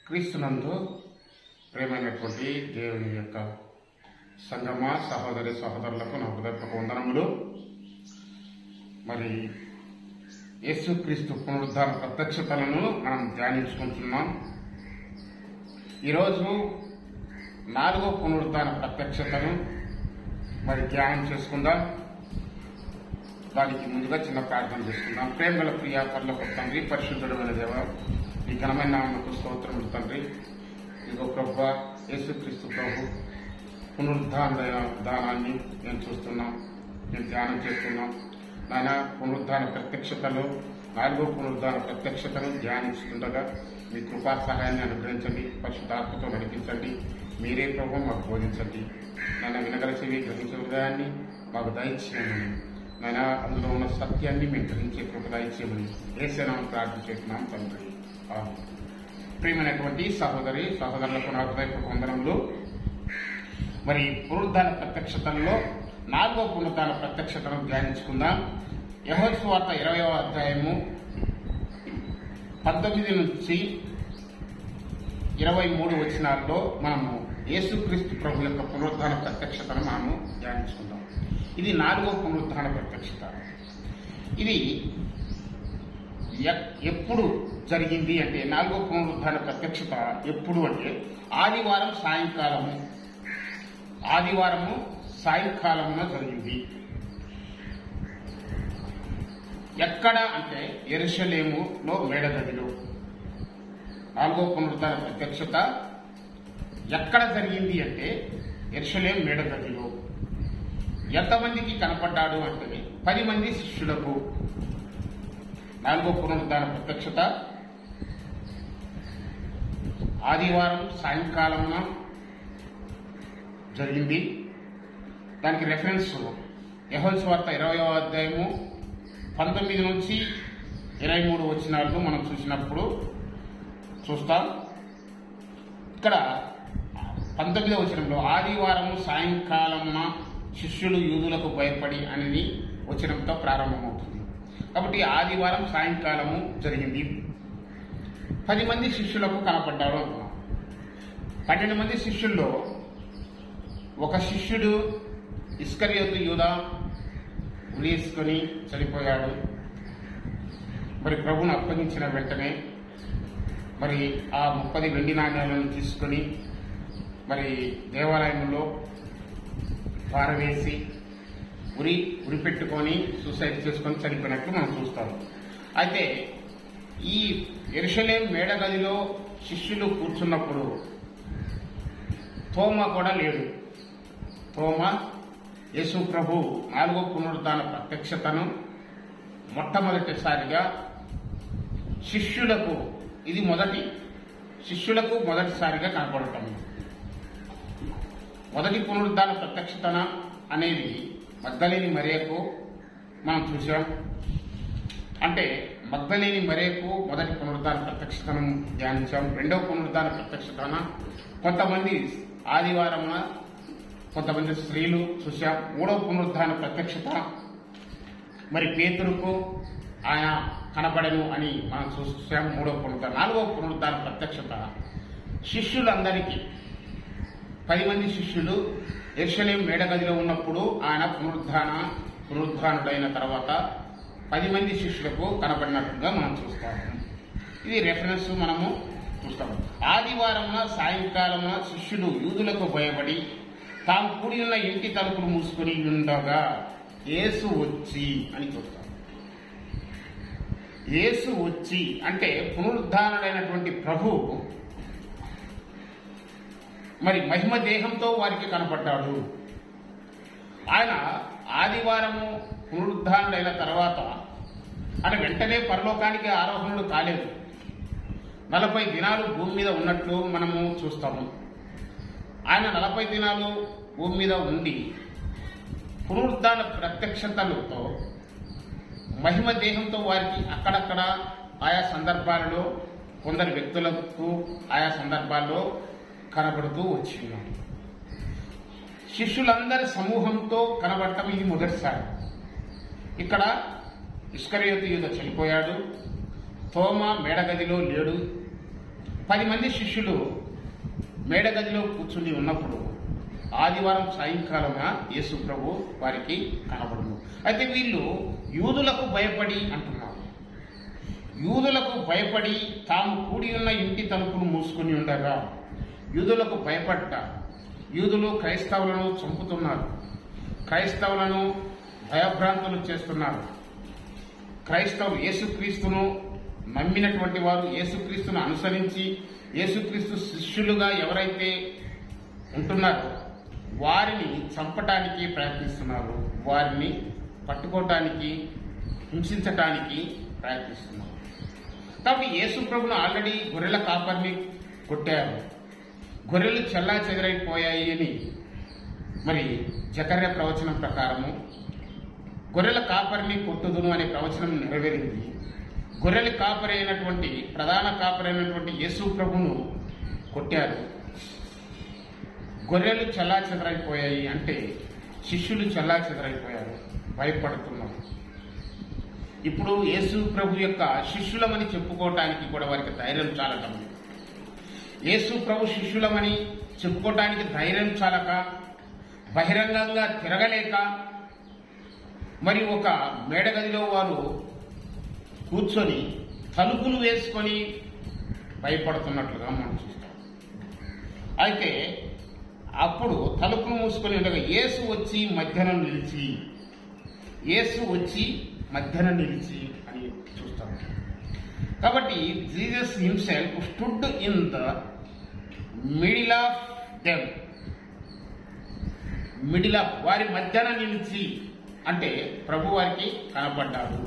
క్రీస్తునందు ప్రేమైనటువంటి దేవుని యొక్క సంగమ సహోదరి సహోదరులకు నా హృదయపూర్వక వందనములు. మరి యేసుక్రీస్తు పునరుద్ధాన ప్రత్యక్షతలను మనం ధ్యానించుకుంటున్నాం. ఈరోజు 4వ పునరుద్ధాన ప్రత్యక్షతను మరి ధ్యానం చేసుకుందాం. దానికి ముందుగా చిన్న ప్రార్థన చేసుకుందాం. ప్రేమగల ప్రియ పరలోక తండ్రి, పరిశుద్ధుడైన దేవ, ఈ ఘనమైన నామమునకు స్తోత్రములు తండ్రి. ఇదిగో ప్రభువా, యేసుక్రీస్తు ప్రభు పునరుద్ధానాన్ని నేను చూస్తున్నాం, నేను ధ్యానం చేస్తున్నాం. నాయన, పునరుద్ధాన ప్రత్యక్షతలో 4వ పునరుద్ధాన ప్రత్యక్షతను ధ్యానిస్తుండగా మీ కృపా సహాయాన్ని అనుగ్రహించండి, పరిశుద్ధాత్మతో నడిపించండి. మీరే ప్రభు మాకు బోధించండి. నాయన, వినగల చెవి గ్రహించే హృదయాన్ని మాకు దయచేయమని, నాయన అందులో ఉన్న సత్యాన్ని మేము గ్రహించే కృప దయచేయమని యేసునామమున ప్రార్థిస్తున్నాం తండ్రి. ప్రియమైనటువంటి సహోదరి సహోదరులకు నా హృదయపూర్వక వందనములు. మరి పునరుద్ధాన ప్రత్యక్షతల్లో 4వ పునరుద్ధాన ప్రత్యక్షతను ధ్యానించుకుందాం. యోహాను సువార్త 20వ అధ్యాయము 19 నుంచి 23 వచనాల్లో మనము యేసుక్రీస్తు ప్రభు యొక్క పునరుద్ధాన ప్రత్యక్షతను మనము ధ్యానించుకుందాం. ఇది 4వ పునరుద్ధాన ప్రత్యక్షత. ఇది ఎప్పుడు జరిగింది అంటే, 4వ పునరుద్ధాన ప్రత్యక్షత ఎప్పుడు అంటే ఆదివారము సాయంకాలమున జరిగింది. ఎక్కడ అంటే యెరూషలేములో మేడగదిలో. 4వ పునరుద్ధాన ప్రత్యక్షత ఎక్కడ జరిగింది అంటే యెరూషలేము మేడగదిలో. ఎంతమందికి కనపడ్డాడు అంటే 10 మంది శిష్యులకు. 4వ పునరుద్ధాన ప్రత్యక్షత ఆదివారం సాయంకాలమున జరిగింది. దానికి రెఫరెన్స్ యోహాను సువార్త 20వ అధ్యాయము 19 నుంచి 23 వచనాలను మనం చూసినప్పుడు చూస్తాం. ఇక్కడ 19వ వచనంలో ఆదివారము సాయంకాలమున శిష్యులు యూదులకు భయపడి అనేది వచనంతో ప్రారంభమవుతుంది. కాబట్టి ఆదివారం సాయంకాలము జరిగింది. 10 మంది శిష్యులకు కనపడ్డాడు అంటున్నాం. 12 మంది శిష్యుల్లో ఒక శిష్యుడు ఇస్కరియోతు యూదా ఉరేసుకొని చనిపోయాడు. మరి ప్రభువును అప్పగించిన వెంటనే మరి ఆ 30 వెండి నాణ్యాలను తీసుకొని మరి దేవాలయంలో పారవేసి ఉరి పెట్టుకొని సూసైడ్ చేసుకొని చనిపోయినట్లు మనం చూస్తాం. అయితే ఈ యెరూషలేము మేడగదిలో శిష్యులు కూర్చున్నప్పుడు తోమా కూడా లేడు. తోమా యేసు ప్రభు 4వ పునరుద్ధాన ప్రత్యక్షతను మొట్టమొదటిసారిగా శిష్యులకు మొదటిసారిగా కనపడటం. మొదటి పునరుద్ధాన ప్రత్యక్షతన అనేది మగ్దలేని మరియకు మనం చూసాం. అంటే మగ్దలేని మరియకు మొదటి పునరుద్ధాన ప్రత్యక్షతను ధ్యానించాం. 2వ పునరుద్ధాన ప్రత్యక్షతన కొంతమంది ఆదివారమున కొంతమంది స్త్రీలు చూశాం. 3వ పునరుద్ధాన ప్రత్యక్షత మరి పేతురుకు ఆయన కనపడను అని మనం చూసాం. 3వ పునరుద్ధాన. 4వ పునరుద్ధాన ప్రత్యక్షత శిష్యులందరికీ 10 మంది శిష్యులు యెరూషలేము మేడగదిలో ఉన్నప్పుడు ఆయన పునరుద్ధానుడైన తర్వాత 10 మంది శిష్యులకు కనపడినట్టుగా మనం చూస్తాము. ఇది రెఫరెన్స్ మనము చూస్తాము. ఆదివారమున సాయంకాలమున శిష్యులు యూదులకు భయపడి తాము కూడి ఉన్న ఇంటి తలుపులు మూసుకొని ఉండగా యేసు వచ్చి అని చూస్తాం. యేసు వచ్చి అంటే పునరుద్ధానుడైనటువంటి ప్రభు మరి మహిమ దేహంతో వారికి కనపడ్డాడు. ఆయన ఆదివారము పునరుద్ధానుడైన తర్వాత అంటే వెంటనే పరలోకానికి ఆరోహణుడు కాలేదు. 40 దినాలు భూమి మీద ఉన్నట్లు మనము చూస్తాము. ఆయన 40 దినాలు భూమి మీద ఉండి పునరుద్ధాన ప్రత్యక్షతలతో మహిమ దేహంతో వారికి అక్కడక్కడ ఆయా సందర్భాలలో కొందరు వ్యక్తులకు ఆయా సందర్భాల్లో కనబడుతూ వచ్చినాడు. శిష్యులందరి సమూహంతో కనబడటం ఇది మొదటిసారి. ఇక్కడ ఇస్కరియోతు యూదా చనిపోయాడు. తోమా మేడగదిలో లేడు. 10 మంది శిష్యులు మేడగదిలో కూర్చుని ఉన్నప్పుడు ఆదివారం సాయంకాలమున యేసు ప్రభు వారికి కనబడును. అయితే వీళ్ళు యూదులకు భయపడి అంటున్నారు. యూదులకు భయపడి తాము కూడి ఉన్న ఇంటి తలుపును మూసుకుని ఉండగా యూదులకు భయపడ్డ యూదులు క్రైస్తవులను చంపుతున్నారు, క్రైస్తవులను భయభ్రాంతులు చేస్తున్నారు. క్రైస్తవులు యేసుక్రీస్తును నమ్మినటువంటి వారు, యేసుక్రీస్తును అనుసరించి యేసుక్రీస్తు శిష్యులుగా ఎవరైతే ఉంటున్నారో వారిని చంపటానికి ప్రయత్నిస్తున్నారు, వారిని పట్టుకోవటానికి, హింసించటానికి ప్రయత్నిస్తున్నారు. కాబట్టి యేసు ప్రభును ఆల్రెడీ గొర్రెల కాపరిని కొట్టారు, గొర్రెలు చెల్లా చెదరైపోయాయి అని మరి జకర్య ప్రవచనం ప్రకారము గొర్రెల కాపరిని కొట్టుదును అనే ప్రవచనం నెరవేరింది. గొర్రెల కాపరి అయినటువంటి ప్రధాన కాపరి అయినటువంటి యేసు ప్రభును కొట్టారు. గొర్రెలు చెల్లా చెదరైపోయాయి అంటే శిష్యులు చెల్లా చెదరైపోయారు, భయపడుతున్నారు. ఇప్పుడు యేసు ప్రభు యొక్క శిష్యులమని చెప్పుకోవటానికి కూడా వారికి ధైర్యం చాలటం లేదు. యేసు ప్రభు శిష్యులమని చెప్పుకోవటానికి ధైర్యం చాలక, బహిరంగంగా తిరగలేక, మరి ఒక మేడగదిలో వారు కూర్చొని తలుపులు వేసుకొని భయపడుతున్నట్లుగా మనం చూస్తాం. అయితే అప్పుడు తలుపును మూసుకొని ఉండగా యేసు వచ్చి మధ్యన నిలిచి అని చూస్తాం. కాబట్టి Jesus himself stood in the middle of them, middle of వారి మధ్యన నిలిచి అంటే ప్రభు వారికి కనపడ్డాడు.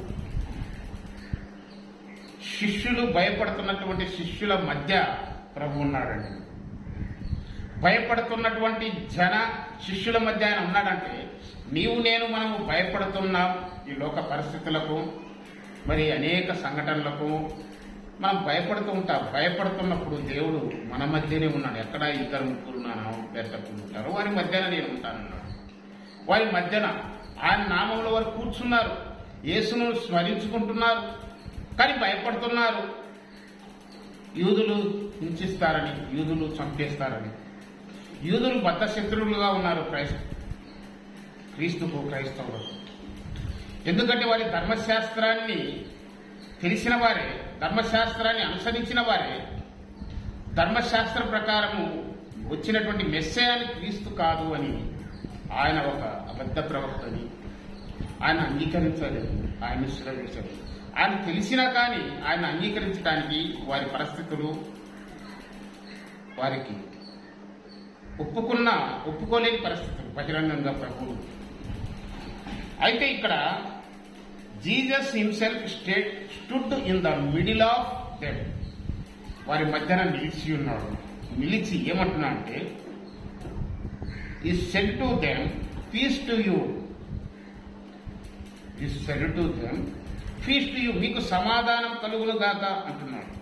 శిష్యులు భయపడుతున్నటువంటి శిష్యుల మధ్య ప్రభు ఉన్నాడండి. భయపడుతున్నటువంటి శిష్యుల మధ్య ఆయన ఉన్నాడంటే నీవు నేను మనము భయపడుతున్నాం. ఈ లోక పరిస్థితులకు, మరి అనేక సంఘటనలకు మనం భయపడుతూ ఉంటాం. భయపడుతున్నప్పుడు దేవుడు మన మధ్యనే ఉన్నాడు. ఎక్కడ 2-3 నా నామం పేరు ఉంటారో వారి మధ్యన నేను ఉంటానన్నాడు. వారి మధ్యన ఆయన నామంలో వారు కూర్చున్నారు, యేసును స్మరించుకుంటున్నారు, కానీ భయపడుతున్నారు. యూదులు హింసిస్తారని, యూదులు చంపేస్తారని, యూదులు బద్ధ శత్రువులుగా ఉన్నారు క్రైస్తవులకు. ఎందుకంటే వారి ధర్మశాస్త్రాన్ని తెలిసిన వారే, ధర్మశాస్త్రాన్ని అనుసరించిన వారే, ధర్మశాస్త్ర ప్రకారము వచ్చినటువంటి మెస్సయాని క్రీస్తు కాదు అని ఆయన ఒక అబద్ధ ప్రవక్త అని ఆయన అంగీకరించలేదు, ఆయన శిరవేశారు. ఆయన తెలిసినా కానీ ఆయన అంగీకరించడానికి వారి పరిస్థితులు వారికి ఒప్పుకోలేని పరిస్థితులు బహిరంగంగా ప్రభువు. అయితే ఇక్కడ Jesus himself stood in the middle of them, వారి మధ్యన నిలిచి ఉన్నాడు. నిలిచి ఏమంటున్నా అంటే he said to them peace to you, he said to them peace to you, మీకు సమాధానం కలుగును గాక అంటున్నాడు.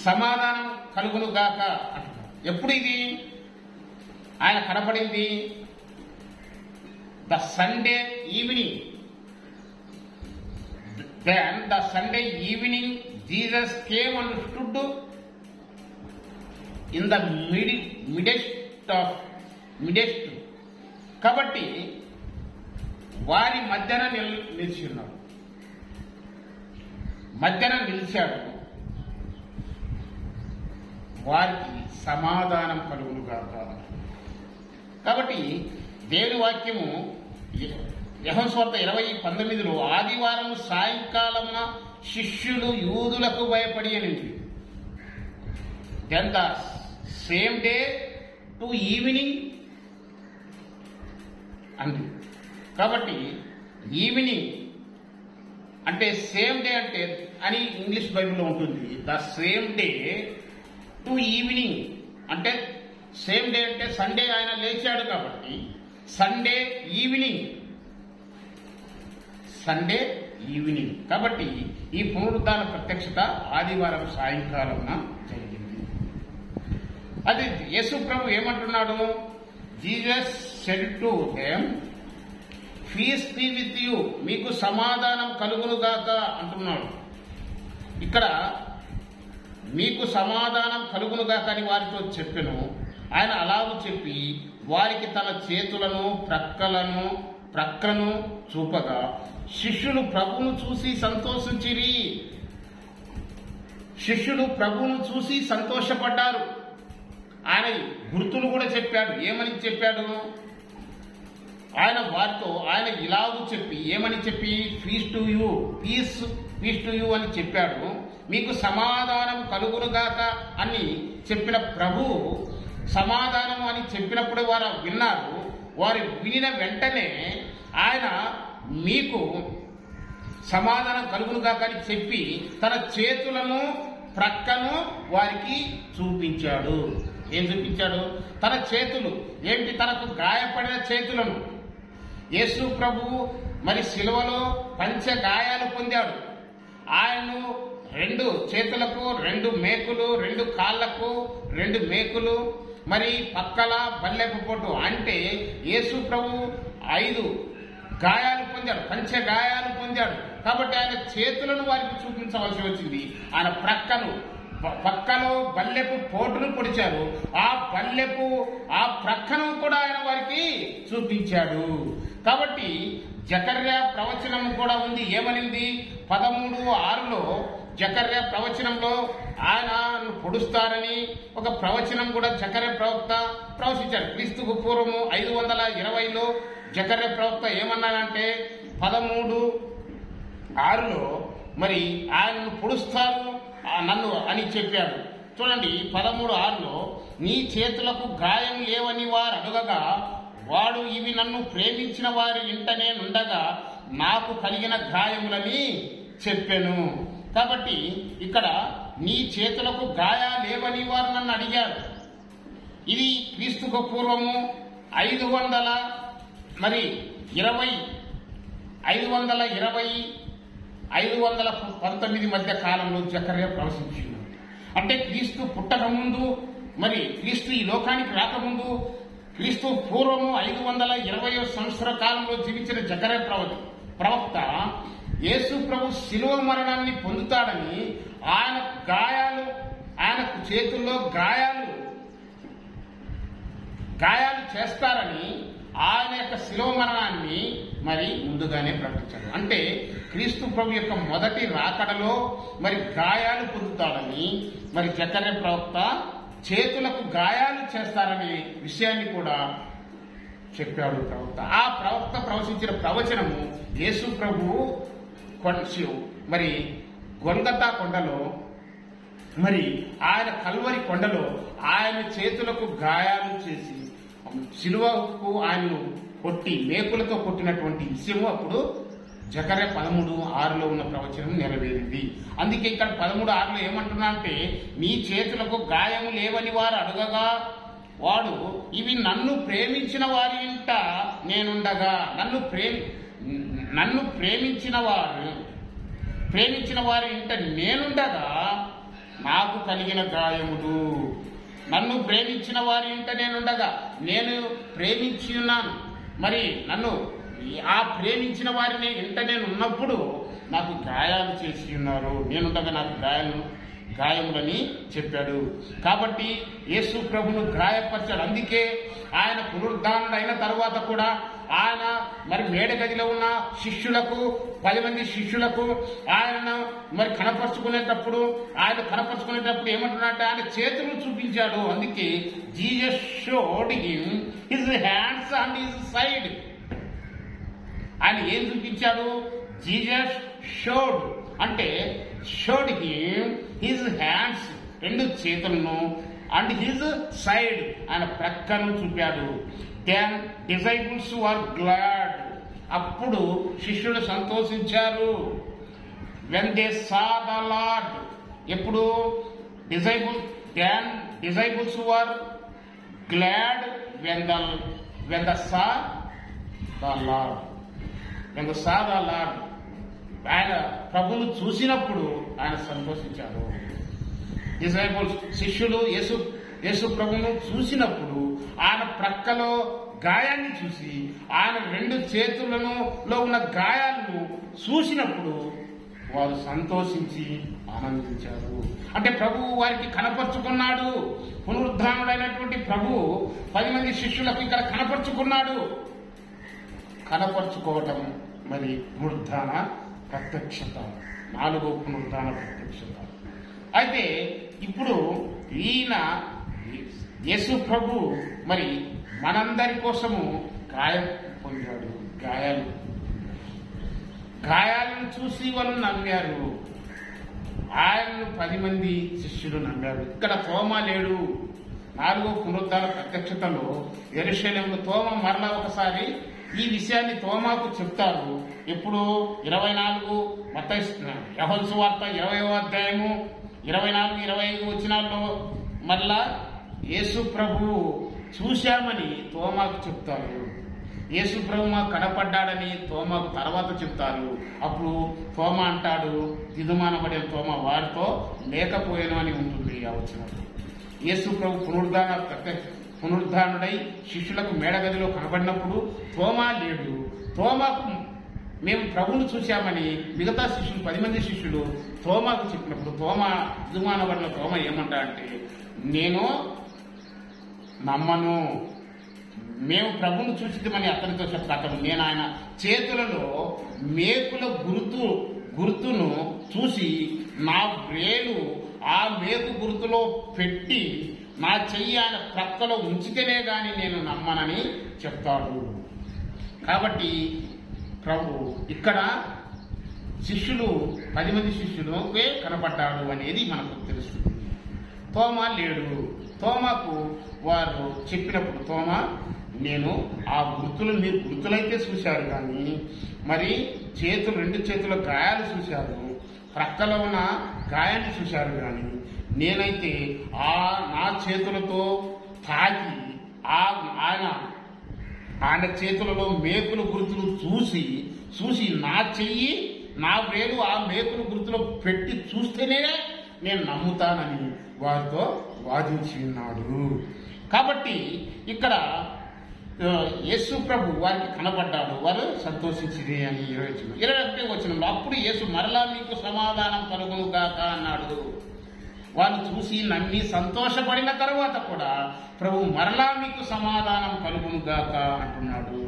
సమాధానం కలుగును గాక అంటున్నాడు. ఎప్పుడు ఇది ఆయన కనపడింది? The Sunday evening. Then the Sunday evening Jesus came and stood in the midst. కాబట్టి వారి మధ్యన నిలిచి ఉన్నాడు, మధ్యన నిలిచాడు. వారికి సమాధానం కలుగునుగాక. కాబట్టి దేవుని వాక్యము యోహాను సువార్త 20:19 ఆదివారం సాయంకాలమున శిష్యులు యూదులకు భయపడి అనింది. Then the same day to evening అంది. కాబట్టి ఈవినింగ్ అంటే సేమ్ డే అంటే అని ఇంగ్లీష్ బైబిల్లో ఉంటుంది. The same day to evening అంటే సేమ్ డే అంటే సండే ఆయన లేచాడు కాబట్టి సండే ఈవినింగ్ కాబట్టి ఈ పునరుద్ధాన ప్రత్యక్షత ఆదివారం సాయంకాలమున జరిగింది. అది యేసు ప్రభు ఏమంటున్నాడు? Jesus said to them peace be with you, మీకు సమాధానం కలుగునుగాక అంటున్నాడు. ఇక్కడ మీకు సమాధానం కలుగునుగాక అని వారితో చెప్పెను. ఆయన అలాగూ చెప్పి వారికి తన చేతులను ప్రక్కను చూపగా శిష్యులు ప్రభువును చూసి సంతోషించిరి. శిష్యులు ప్రభువును చూసి సంతోషపడ్డారు. ఆయన గుర్తులు కూడా చెప్పాడు. ఏమని చెప్పాడు? ఆయన వారితో ఆయన ఇలాగూ చెప్పి ఏమని చెప్పి పీస్ టు యూ అని చెప్పాడు. మీకు సమాధానం కలుగునుగాక అని చెప్పిన ప్రభువు సమాధానం అని చెప్పినప్పుడు వారు విన్నారు. వారు వినిన వెంటనే ఆయన మీకు సమాధానం కలుగునుగాక అని చెప్పి తన చేతులను ప్రక్కను వారికి చూపించాడు. ఏం చూపించాడు? తన చేతులు ఏమిటి? తనకు గాయపడిన చేతులను. యేసు ప్రభువు మరి శిలువలో పంచ గాయాలు పొందాడు. ఆయన్ను 2 చేతులకు 2 మేకులు, 2 కాళ్లకు 2 మేకులు, మరి పక్కల బల్లెపు పొట్టు, అంటే యేసు ప్రభు 5 గాయాలు పొందాడు, పంచ గాయాలు పొందాడు. కాబట్టి ఆయన చేతులను వారికి చూపించవలసి వచ్చింది. ఆయన పక్కలో బల్లెపు పోటును పొడిచారు. ఆ ప్రక్కను కూడా ఆయన వారికి చూపించాడు. కాబట్టి జకర్యా ప్రవచనం కూడా ఉంది. ఏమనింది? 13:6లో జకర్యా ప్రవచనంలో ఆయన పొడుస్తారని ఒక ప్రవచనం కూడా జకర్యా ప్రవక్త ప్రవచించాడు. క్రీస్తుకు పూర్వము 520లో జకర్యా ప్రవక్త ఏమన్నాడంటే 13:6లో మరి ఆయనను పొడుస్తారు నన్ను అని చెప్పాడు. చూడండి 13:6లో నీ చేతులకు గాయం లేవని వారు అడుగగా వాడు ఇవి నన్ను ప్రేమించిన వారి ఇంటనే నుండగా నాకు కలిగిన గాయములని చెప్పెను. కాబట్టి ఇక్కడ నీ చేతులకు గాయాలేవని వారు నన్ను అడిగారు. ఇది క్రీస్తుకు పూర్వము 519 మధ్య కాలంలో జకర్యా ప్రవచించింది. అంటే క్రీస్తు పుట్టక ముందు, మరి క్రీస్తు ఈ లోకానికి రాకముందు, క్రీస్తు పూర్వము 520 సంవత్సర కాలంలో జీవించిన జకర్యా ప్రవక్త యేసు ప్రభు శిలువ మరణాన్ని పొందుతాడని, ఆయనకు చేతుల్లో గాయాలు చేస్తారని ఆయన యొక్క శిలువ మరణాన్ని మరి ముందుగానే ప్రకటించాడు. అంటే క్రీస్తు ప్రభు యొక్క మొదటి రాకడలో మరి గాయాలు పొందుతాడని మరి జకర్యా ప్రవక్త చేతులకు గాయాలు చేస్తారనే విషయాన్ని కూడా చెప్పాడు ప్రవక్త. ఆ ప్రవక్త ప్రవచించిన ప్రవచనము యేసు ప్రభువు మరి గొల్గొతా కొండలో, మరి ఆయన కల్వరి కొండలో ఆయన చేతులకు గాయాలు చేసి శిలువకు ఆయనను కొట్టి మేకులతో కొట్టినటువంటి విషయము అప్పుడు జకర్యా 13:6లో ఉన్న ప్రవచనం నెరవేరింది. అందుకే ఇక్కడ 13:6లో ఏమంటున్నా అంటే నీ చేతులకు గాయము లేవని వారు అడగగా వాడు ఇవి నన్ను ప్రేమించిన వారి ఇంట నేనుండగా, నన్ను ప్రేమించిన వారి ఇంట నేనుండగా నాకు కలిగిన గాయములు. నన్ను ప్రేమించిన వారి ఇంట నేనుండగా, నేను ప్రేమించి ఉన్నాను. మరి నన్ను ఆ ప్రేమించిన వారిని ఇంట నేను ఉన్నప్పుడు నాకు గాయాలు చేసి ఉన్నారు. నేనుండగా నాకు గాయములని చెప్పాడు. కాబట్టి యేసు ప్రభును గాయపరిచాడు. అందుకే ఆయన పునరుద్ధానుడు అయిన తర్వాత కూడా ఆయన మరి మేడగదిలో ఉన్న 10 మంది శిష్యులకు ఆయన మరి కనపరుచుకునేటప్పుడు ఏమంటున్నాడంటే ఆయన చేతులు చూపించాడు. అందుకే Jesus showed him his hands and his side. ఆయన ఏం చూపించాడు? జీసస్ షోడ్ అంటే షోడ్ హిమ్ హిజ్ హ్యాండ్స్, 2 చేతులను, అండ్ హిజ్ సైడ్ ఆయన ప్రక్కను చూపాడు. Then disciples were glad. అప్పుడు శిష్యులు సంతోషించారు. When they saw the Lord. ఎప్పుడు disciples were glad when the saw the Lord. ఆయన ప్రభువును చూసినప్పుడు ఆయన సంతోషించారు. డిసైపుల్స్ శిష్యులు యేసు ప్రభువును చూసినప్పుడు ఆయన ప్రక్కలో గాయాన్ని చూసి, ఆయన 2 చేతులలో ఉన్న గాయాలను చూసినప్పుడు వారు సంతోషించి ఆనందించారు. అంటే ప్రభువు వారికి కనపరుచుకున్నాడు. పునరుద్ధానుడైనటువంటి ప్రభువు 10 మంది శిష్యులకు ఇక్కడ కనపరుచుకున్నాడు. కనపరుచుకోవటం మరి పునరుద్ధాన ప్రత్యక్షత, 4వ పునరుద్ధాన ప్రత్యక్షత. అయితే ఇప్పుడు ఈయన యేసు ప్రభు మరి మనందరి కోసము గాయం పొందాడు. గాయాలను చూసి వాళ్ళు నమ్మారు. ఆయనను 10 మంది శిష్యులు నమ్మారు. ఇక్కడ తోమా లేడు. 4వ పునరుద్ధాన ప్రత్యక్షతలో యెరూషలేములో తోమా మరలా ఒకసారి ఈ విషయాన్ని తోమాకు చెప్తారు. ఎప్పుడు 24 మత్తయి యోహాను సువార్త 20వ అధ్యాయము 24, 25 వచనాల్లో మరలా యేసు ప్రభు చూశామని తోమాకు చెప్తారు. యేసు ప్రభు మాకు కనపడ్డాడని తోమాకు తర్వాత చెప్తారు. అప్పుడు తోమా అంటాడు, దిదుమానబడిన తోమా వారితో లేకపోయాను అని ఉంటుంది ఆ వచనంలో. యేసు ప్రభు పునరుద్ధానుడై శిష్యులకు మేడగదిలో కనబడినప్పుడు తోమా లేడు. తోమాకు మేము ప్రభువును చూశామని మిగతా శిష్యులు 10 మంది శిష్యులు తోమాకు చెప్పినప్పుడు తోమా దిదుమానబడిన తోమా ఏమంటా అంటే, నేను నమ్మను, మేము ప్రభువును చూసిద్దామని అతనితో చెప్తాను. నేను ఆయన చేతులలో మేకుల గుర్తును చూసి నా వేలు ఆ మేకు గుర్తులో పెట్టి నా చెయ్యి ఆయన ప్రక్కలో ఉంచితేనే గాని నేను నమ్మనని చెప్తాడు. కాబట్టి ప్రభు ఇక్కడ శిష్యులు 10 మంది శిష్యులకే కనపడ్డాడు అనేది మనకు తెలుస్తుంది. తోమా లేడు. తోమాకు వారు చెప్పినప్పుడు తోమా, నేను ఆ గుర్తులు మీరు గుర్తులైతే చూశారు కానీ మరి రెండు చేతుల గాయాలు చూశారు, ప్రక్కలో ఉన్న గాయాన్ని చూశారు కానీ నేనైతే నా చేతులతో తాకి ఆయన చేతులలో మేకుల గుర్తులు చూసి నా చెయ్యి నా వేలు ఆ మేకుల గుర్తులో పెట్టి చూస్తేనే నేను నమ్ముతానని వారితో వాదించి ఉన్నాడు. కాబట్టి ఇక్కడ యేసు ప్రభు వారికి కనబడ్డాడు. వారు సంతోషించిరి అని 21వ వచనంలో అప్పుడు యేసు మరలా మీకు సమాధానం కలుగును గాక అన్నాడు. వాళ్ళు చూసి నమ్మి సంతోషపడిన తర్వాత కూడా ప్రభు మరలా మీకు సమాధానం కలుగును గాక అంటున్నాడు.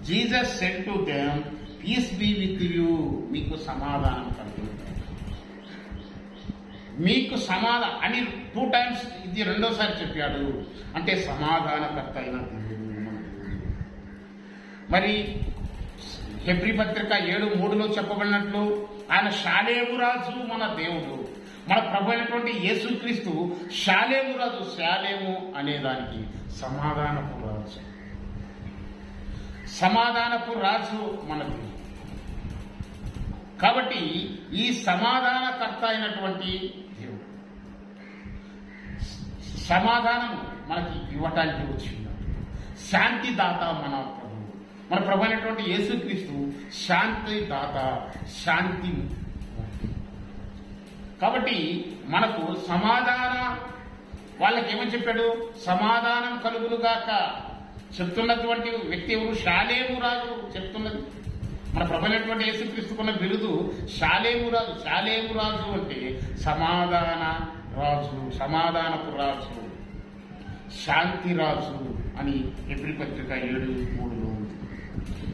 Jesus said to them, peace be with you, మీకు సమాధానం కలుగును. మీకు సమాధానం అని 2 times ఇది రెండోసారి చెప్పాడు. అంటే సమాధానకర్త అయిన దేవుడు. మరి హెబ్రీ పత్రిక 7:3లో చెప్పబడినట్లు ఆయన షాలేము రాజు మన దేవుడు. మన ప్రభు అయినటువంటి యేసుక్రీస్తు షాలేము రాజు. షాలేము అనేదానికి సమాధానపు రాజు. సమాధానపు రాజు మన దేవుడు. కాబట్టి ఈ సమాధానకర్త అయినటువంటి దేవుడు సమాధానం మనకి ఇవ్వటానికి వచ్చింది. శాంతిదాత మన ప్రభు అయినటువంటి యేసుక్రీస్తు శాంతిదాత, శాంతి. కాబట్టి మనకు వాళ్ళకి ఏమని చెప్పాడు? సమాధానం కలుగునుగాక చెప్తున్నటువంటి వ్యక్తి ఎవరు? షాలేము రాజు చెప్తున్నది. మన ప్రభు అయినటువంటి యేసుక్రీస్తుకున్న బిరుదు షాలేము రాజు. షాలేము రాజు అంటే సమాధాన రాజు, సమాధానపు రాజు, శాంతి రాజు అని హెబ్రీ పత్రిక 7:3లో ఉంది.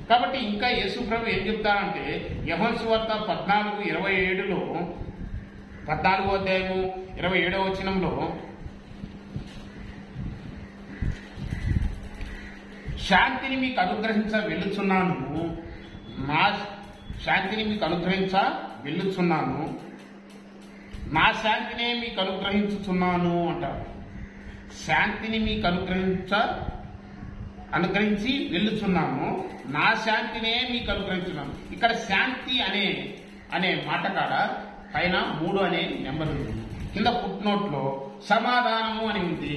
కాబట్టి ఇంకా యేసు ప్రభు ఏం చెప్తారంటే యోహాను సువార్త 14:27లో 14వ అధ్యాయము 27వ వచనంలో శాంతిని మీకు అనుగ్రహించ వెళ్ళుచున్నాను, నా శాంతిని మీకు అనుగ్రహించ వెళ్ళుచున్నాను, నా శాంతినే మీకు అనుగ్రహించుచున్నాను అంటారు. శాంతిని మీకు అనుగ్రహించి వెళ్ళుచున్నాను, నా శాంతినే మీకు అనుగ్రహించున్నాను. ఇక్కడ శాంతి అనే మాట కాడ పైన 3 అనే నెంబర్ ఉంది. కింద ఫుట్నోట్లో సమాధానము అని ఉంది.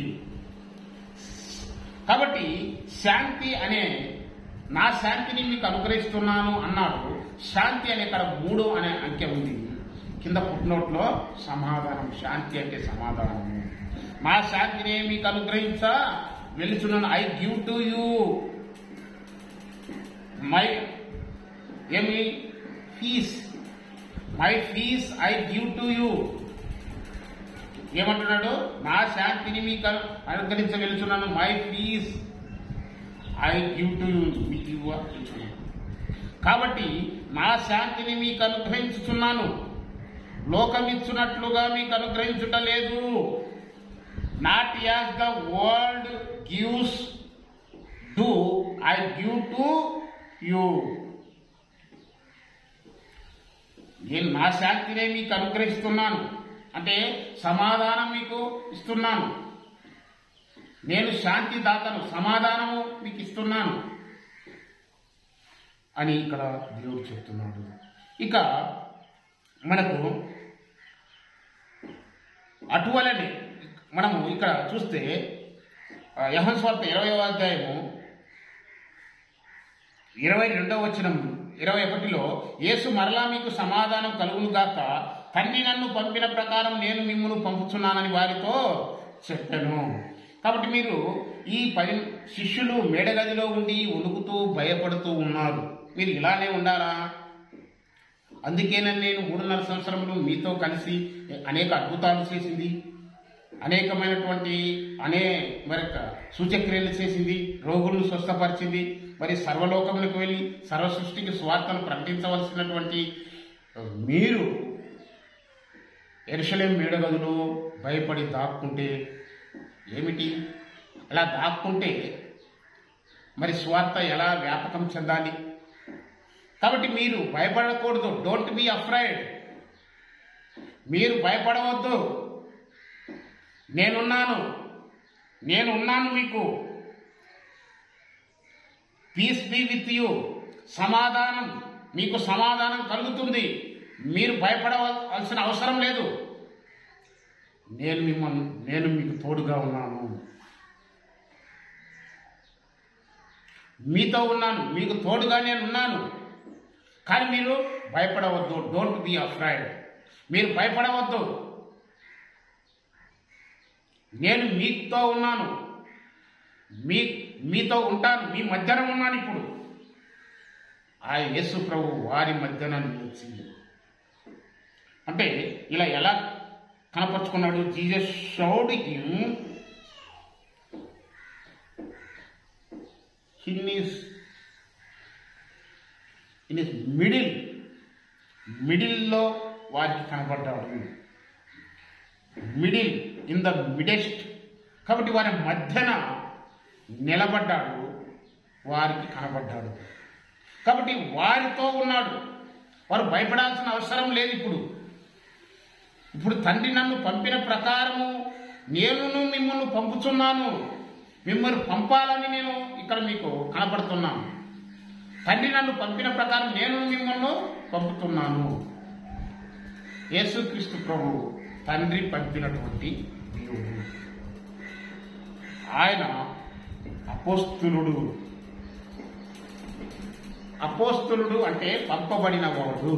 కాబట్టి శాంతి నా శాంతిని మీకు అనుగ్రహిస్తున్నాను అన్నాడు. శాంతి అనే ఇక్కడ 3 అనే అంకె ఉంది. కింద ఫుట్నోట్లో సమాధానం. శాంతి అంటే సమాధానము. నా శాంతిని మీకు అనుగ్రహించ వెళుచున్నాను. I give to you my peace. My peace I give to you. ఏమంటున్నాడు? నా శాంతిని మీకు అనుగ్రహించగలుగుతున్నాను. My peace I give to you, మీకు ఇవ్వగలుగుతున్నాను. కాబట్టి నా శాంతిని మీకు అనుగ్రహించుతున్నాను, లోకమిచ్చున్నట్లుగా మీకు అనుగ్రహించుట లేదు. Not as the world gives do I give to you. నేను నా శాంతినే మీకు అనుగ్రహిస్తున్నాను, అంటే సమాధానం మీకు ఇస్తున్నాను. నేను శాంతి దాతను, సమాధానము మీకు ఇస్తున్నాను అని ఇక్కడ దేవుడు చెప్తున్నాడు. ఇక మనకు అటువలనే మనము ఇక్కడ చూస్తే యోహాను సువార్త 20వ అధ్యాయము 22వ వచనం 21లో యేసు మరలా మీకు సమాధానం కలుగునుగాక, తండ్రి నన్ను పంపిన ప్రకారం నేను మిమ్మును పంపుచున్నానని వారితో చెప్పాను. కాబట్టి మీరు ఈ 10 శిష్యులు మేడగదిలో ఉండి వణుకుతూ భయపడుతూ ఉన్నారు. మీరు ఇలానే ఉండాలా? అందుకేనని నేను 3.5 సంవత్సరములు మీతో కలిసి అనేక అద్భుతాలు చేసింది, అనేకమైనటువంటి మరొక సూచక్రియలు చేసింది, రోగులను స్వస్థపరిచింది, మరి సర్వలోకములకు వెళ్ళి సర్వ సృష్టికి స్వార్థను ప్రకటించవలసినటువంటి మీరు యెరూషలేము మేడగదులో భయపడి దాక్కుంటే ఏమిటి? అలా దాక్కుంటే మరి స్వార్థ ఎలా వ్యాపకం చెందాలి? కాబట్టి మీరు భయపడకూడదు. Don't be afraid. మీరు భయపడవద్దు. నేనున్నాను మీకు. Peace be with you. సమాధానం, మీకు సమాధానం కలుగుతుంది. మీరు భయపడవలసిన అవసరం లేదు. నేను మీకు తోడుగా ఉన్నాను, మీతో ఉన్నాను, మీకు తోడుగా నేనున్నాను. కానీ మీరు భయపడవద్దు. Don't be afraid. మీరు భయపడవద్దు. నేను మీతో ఉన్నాను, మీతో ఉంటాను, మీ మధ్యన ఉన్నాను. ఇప్పుడు ఆ యేసు ప్రభు వారి మధ్యన నిలిచి అంటే ఇలా ఎలా కనపరుచుకున్నాడు? జీసస్ షౌడ్ హిమ్ ఇన్ హిస్ మిడిల్లో వారికి కనపడ్డాడు. In the midst. కాబట్టి వారి మధ్యన నిలబడ్డాడు, వారికి కనబడ్డాడు. కాబట్టి వారితో ఉన్నాడు. వారు భయపడాల్సిన అవసరం లేదు. ఇప్పుడు తండ్రి నన్ను పంపిన ప్రకారము నేను మిమ్మల్ని పంపుతున్నాను. మిమ్మల్ని పంపాలని నేను ఇక్కడ మీకు కనపడుతున్నాను. తండ్రి నన్ను పంపిన ప్రకారం నేను మిమ్మల్ని పంపుతున్నాను. యేసుక్రీస్తు ప్రభు తండ్రి పంపినటువంటి దేవుడు. ఆయన అపోస్తులుడు అంటే పంపబడినవాడు.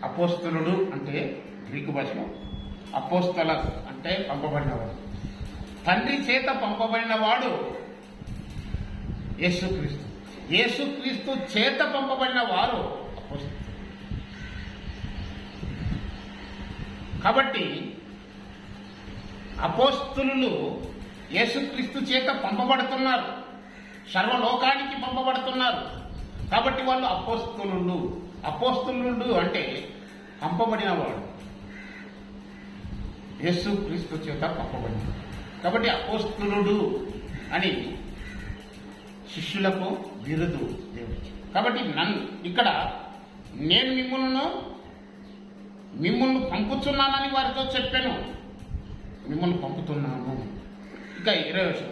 అపోస్తులుడు అంటే గ్రీకు భాషలో అపోస్తల అంటే పంపబడినవాడు. తండ్రి చేత పంపబడినవాడు యేసుక్రీస్తు. యేసుక్రీస్తు చేత పంపబడిన వారు అపోస్తలులు. కాబట్టి అపోస్తలులు యేసుక్రీస్తు చేత పంపబడుతున్నారు, సర్వలోకానికి పంపబడుతున్నారు. కాబట్టి వాళ్ళు అపోస్తలులు. అపోస్తలుడు అంటే పంపబడినవాడు, యేసుక్రీస్తు చేత పంపబడిన. కాబట్టి అపోస్తలుడు అని శిష్యులకు బిరుదు దేవుడు. కాబట్టి ఇక్కడ నేను మిమ్మల్ని పంపుతున్నానని వారితో చెప్పాను. మిమ్మల్ని పంపుతున్నాను. ఇక 20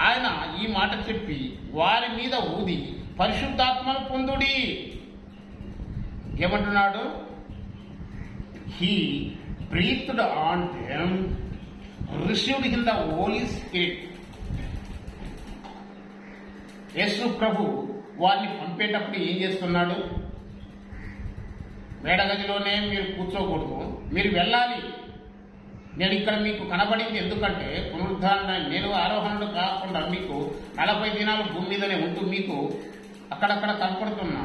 ఆయన ఈ మాట చెప్పి వారి మీద ఊది పరిశుద్ధాత్మను పొందుడి. ఏమంటున్నాడు? He breathed on them, received in the Holy Spirit. Yesu ప్రభు వారిని పంపేటప్పుడు ఏం చేస్తున్నాడు? మేడగదిలోనే మీరు కూర్చోకూడదు, మీరు వెళ్ళాలి. నేను ఇక్కడ మీకు కనబడింది ఎందుకంటే పునరుద్ధరణ, నేను ఆరోహణలు కాకుండా మీకు 40 దినాలు భూమి మీదనే ఉంటూ మీకు అక్కడక్కడ కనపడుతున్నా.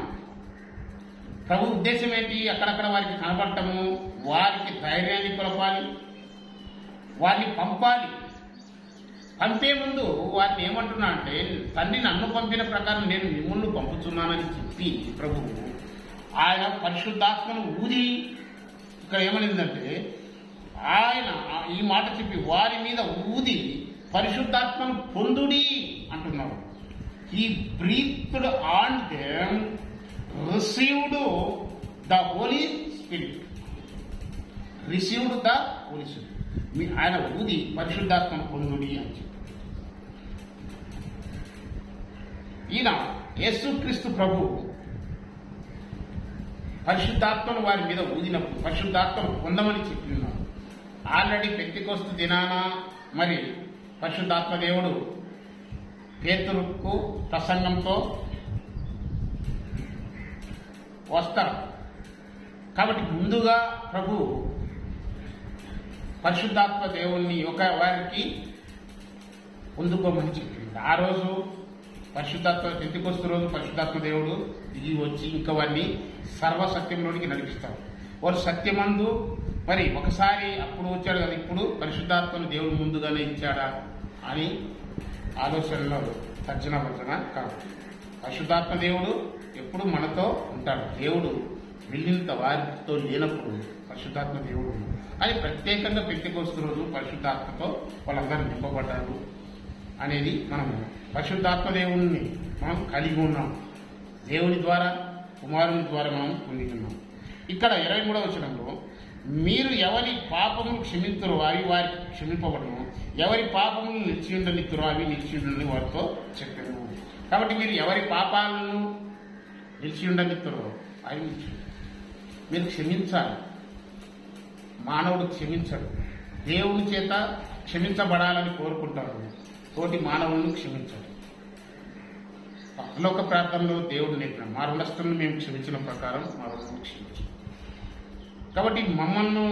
ప్రభు ఉద్దేశం ఏంటి? అక్కడక్కడ వారికి కనబడటము, వారికి ధైర్యాన్ని కొలపాలి, వారిని పంపాలి. పంపే ముందు వారిని ఏమంటున్నా అంటే, తండ్రి నన్ను పంపిన ప్రకారం నేను మిమ్మల్ని పంపుతున్నానని చెప్పి ప్రభువు ఆయన పరిశుద్ధాత్మను ఊది, ఇక్కడ ఏమనిందంటే ఆయన ఈ మాట చెప్పి వారి మీద ఊది పరిశుద్ధాత్మను పొందుడి అంటున్నాడు. He breathed on them, received the Holy Spirit. Received the Holy Spirit. ఆయన ఊది పరిశుద్ధాత్మను పొందుడి అని చెప్పి ఈయన యేసుక్రీస్తు ప్రభు పరిశుద్ధాత్మను వారి మీద ఊదినప్పుడు పరిశుద్ధాత్మను పొందమని చెప్పినాడు. ఆల్రెడీ పెంతెకొస్తు దినాన మరి పరిశుద్ధాత్మ దేవుడు పేతురుకు ప్రసంగంతో వస్తారు. కాబట్టి ముందుగా ప్రభు పరిశుద్ధాత్మ దేవుణ్ణి వారికి పొందుకోమని చెప్పింది. ఆ రోజు పరిశుద్ధాత్మ పెంతెకొస్తు రోజు పరిశుద్ధాత్మ దేవుడు దిగి వచ్చి ఇంకా వారిని సర్వసత్యంలోనికి నడిపిస్తారు. వారు సత్యమందు మరి ఒకసారి అప్పుడు వచ్చాడు కదా, ఇప్పుడు పరిశుద్ధాత్మను దేవుడు ముందుగానే ఇచ్చాడా అని ఆలోచనలో తర్జన భర్జన కాదు. పరిశుద్ధాత్మ దేవుడు ఎప్పుడు మనతో ఉంటాడు. దేవుడు వెళ్ళినంత వారితో లేనప్పుడు పరిశుద్ధాత్మ దేవుడు అని ప్రత్యేకంగా పెంతెకొస్తు రోజు పరిశుద్ధాత్మతో వాళ్ళందరూ నింపబడ్డారు అనేది మనం పరిశుద్ధాత్మ దేవుణ్ణి మనం కలిగి ఉన్నాం. దేవుని ద్వారా కుమారుని ద్వారా మనం పొంది ఉన్నాం. ఇక్కడ 23వ వచనంలో మీరు ఎవరి పాపములు క్షమింతురో అవి వారికి క్షమింపబడను, ఎవరి పాపములు నిలిచియుండనిత్తురో అవి నిలిచియుండని వారితో చెప్పాను. కాబట్టి మీరు ఎవరి పాపాలను నిలిచియుండనిత్తురో అవి మీరు క్షమించాలి. మానవుడు క్షమించడు, దేవుని చేత క్షమించబడాలని కోరుకుంటాడు, తోటి మానవులను క్షమించాడు. పరలోక ప్రార్థనలో దేవుడు నేర్పిన మా రుణస్థులను మేము క్షమించిన ప్రకారం మా రుణమును క్షమించాం. కాబట్టి మమ్మల్ని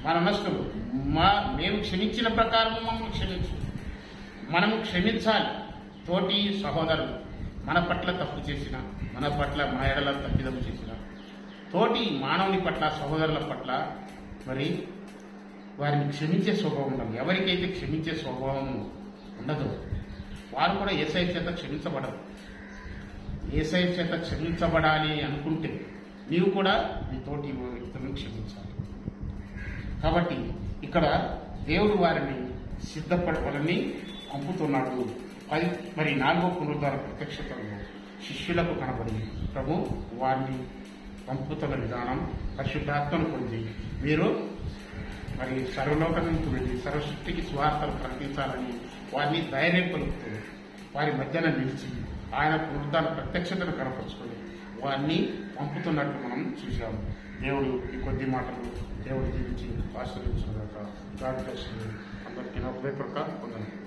మా రుణస్థులు మేము క్షమించిన ప్రకారం మమ్మల్ని క్షమించు. మనము క్షమించాలి. తోటి సహోదరులు మన పట్ల తప్పు చేసిన, మన పట్ల మన ఎడల తప్పిదము చేసిన, తోటి మానవుని పట్ల సహోదరుల పట్ల మరి వారిని క్షమించే స్వభావం ఉండాలి. ఎవరికైతే క్షమించే స్వభావం ఉండదో వారు కూడా యేసయ్య చేత క్షమించబడరు. యేసయ్య చేత క్షమించబడాలి అనుకుంటే నీవు కూడా నీ తోటి వ్యక్తులను క్షమించాలి. కాబట్టి ఇక్కడ దేవుడు వారిని సిద్ధపడవాలని పంపుతున్నాడు. అది మరి 4వ పునరుద్ధాన ప్రత్యక్షతలో శిష్యులకు కనబడి ప్రభు వారిని పంపుతున్న విధానం పరిశుద్ధాత్మను పొంది మీరు మరి సర్వలోకానికి వెళ్ళి సర్వశక్తికి స్వార్థలు ప్రకటించాలని వారిని ధైర్యం కలుపుతూ వారి మధ్యన నిలిచి ఆయన పునరుద్ధాన ప్రత్యక్షతను కనపరుచుకొని వారిని పంపుతున్నట్టు మనం చూశాము. దేవుడు ఈ కొద్ది మాటలు దేవుడు జీవించి ఆశీర్వదించిన అందరికీ నా హృదయపూర్వక వందనాలు.